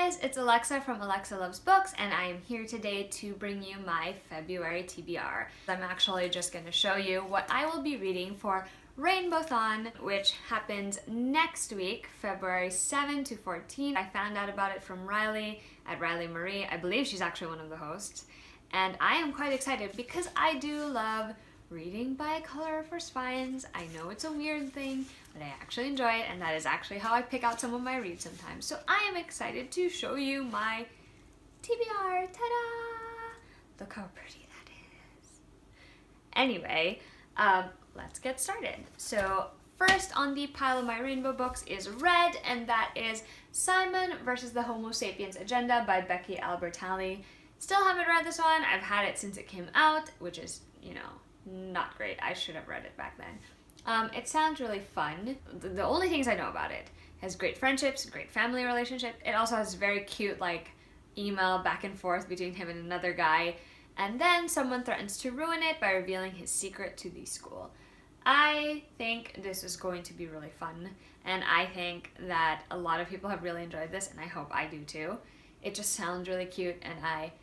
guys, it's Alexa from Alexa Loves Books, and I am here today to bring you my February TBR. I'm actually just going to show you what I will be reading for Rainbowthon, which happens next week, February 7 to 14. I found out about it from Riley at Riley Marie. I believe she's actually one of the hosts, and I am quite excited because I do love reading by color for spines. I know it's a weird thing, but I actually enjoy it, and that is actually how I pick out some of my reads sometimes. So I am excited to show you my TBR. Ta-da! Look how pretty that is. Anyway, let's get started. So first on the pile of my rainbow books is red, and that is Simon versus the Homo Sapiens Agenda by Becky Albertalli. Still haven't read this one. I've had it since it came out, which is, you know, not great. I should have read it back then. It sounds really fun. The only things I know about it has great friendships, great family relationship. It also has very cute like email back and forth between him and another guy, and then someone threatens to ruin it by revealing his secret to the school. I think this is going to be really fun, and I think that a lot of people have really enjoyed this, and I hope I do too. It just sounds really cute, and I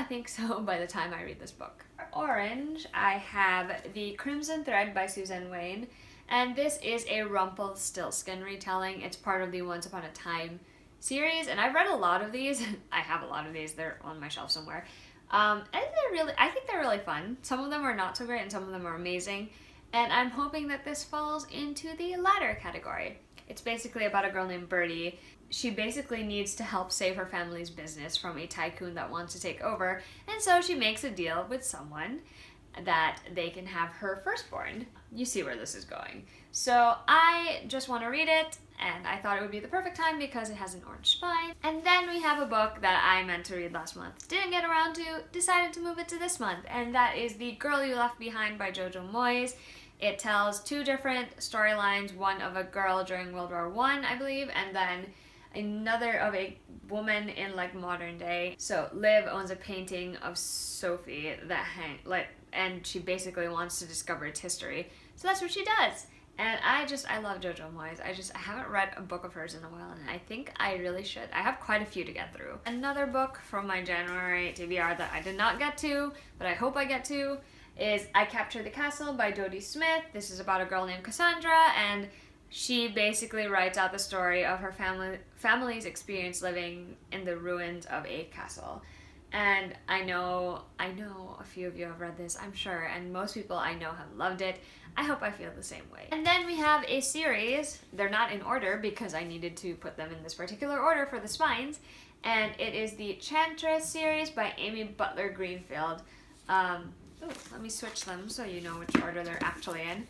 think so by the time I read this book. For orange, I have The Crimson Thread by Suzanne Wayne, and this is a Rumpelstiltskin retelling. It's part of the Once Upon a Time series, and I've read a lot of these. I have a lot of these. They're on my shelf somewhere. And I think they're really fun. Some of them are not so great, and some of them are amazing, and I'm hoping that this falls into the latter category. It's basically about a girl named Birdie. She basically needs to help save her family's business from a tycoon that wants to take over, and so she makes a deal with someone that they can have her firstborn. You see where this is going. So I just want to read it, and I thought it would be the perfect time because it has an orange spine. And then we have a book that I meant to read last month, didn't get around to, decided to move it to this month, and that is The Girl You Left Behind by Jojo Moyes. It tells two different storylines, one of a girl during World War I believe, and then another of a woman in like modern day. So Liv owns a painting of Sophie that and she basically wants to discover its history. So that's what she does. And I love Jojo Moyes. I haven't read a book of hers in a while, and I think I really should. I have quite a few to get through. Another book from my January TBR that I did not get to, but I hope I get to, is I Captured the Castle by Dodie Smith. This is about a girl named Cassandra, and she basically writes out the story of her family's experience living in the ruins of a castle. And I know a few of you have read this, I'm sure, and most people I know have loved it. I hope I feel the same way. And then we have a series. They're not in order because I needed to put them in this particular order for the spines, and it is the Chantress series by Amy Butler Greenfield. Let me switch them so you know which order they're actually in.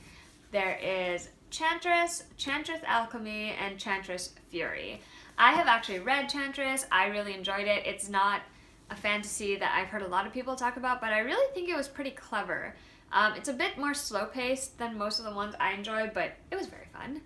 There is Chantress, Chantress Alchemy, and Chantress Fury. I have actually read Chantress. I really enjoyed it. It's not a fantasy that I've heard a lot of people talk about, but I really think it was pretty clever. It's a bit more slow-paced than most of the ones I enjoyed, but it was very fun.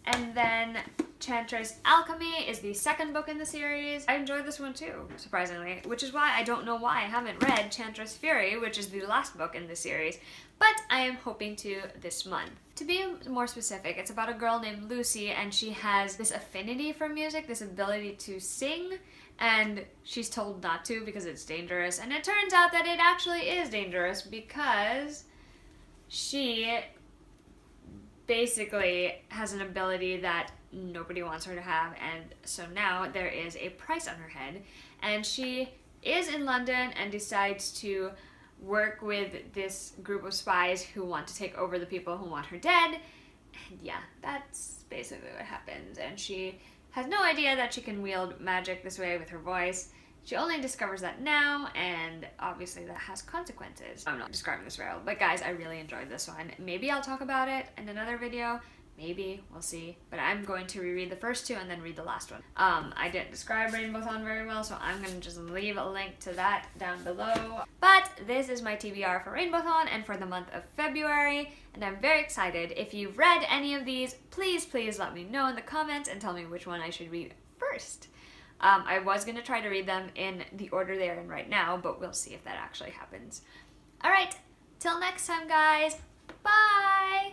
And then Chantress Alchemy is the second book in the series. I enjoyed this one too, surprisingly, which is why I don't know why I haven't read Chantress Fury, which is the last book in the series, but I am hoping to this month. To be more specific, it's about a girl named Lucy, and she has this affinity for music, this ability to sing, and she's told not to because it's dangerous, and it turns out that it actually is dangerous because she basically has an ability that nobody wants her to have, and so now there is a price on her head, and she is in London and decides to work with this group of spies who want to take over the people who want her dead, and yeah, that's basically what happens. And she has no idea that she can wield magic this way with her voice. She only discovers that now, and obviously that has consequences. I'm not describing this very well, but guys, I really enjoyed this one. Maybe I'll talk about it in another video. Maybe, we'll see. But I'm going to reread the first two and then read the last one. I didn't describe Rainbowthon very well, so I'm gonna just leave a link to that down below. But this is my TBR for Rainbowthon and for the month of February, and I'm very excited. If you've read any of these, please let me know in the comments and tell me which one I should read first. I was gonna try to read them in the order they're in right now, but we'll see if that actually happens. Alright, till next time guys, bye!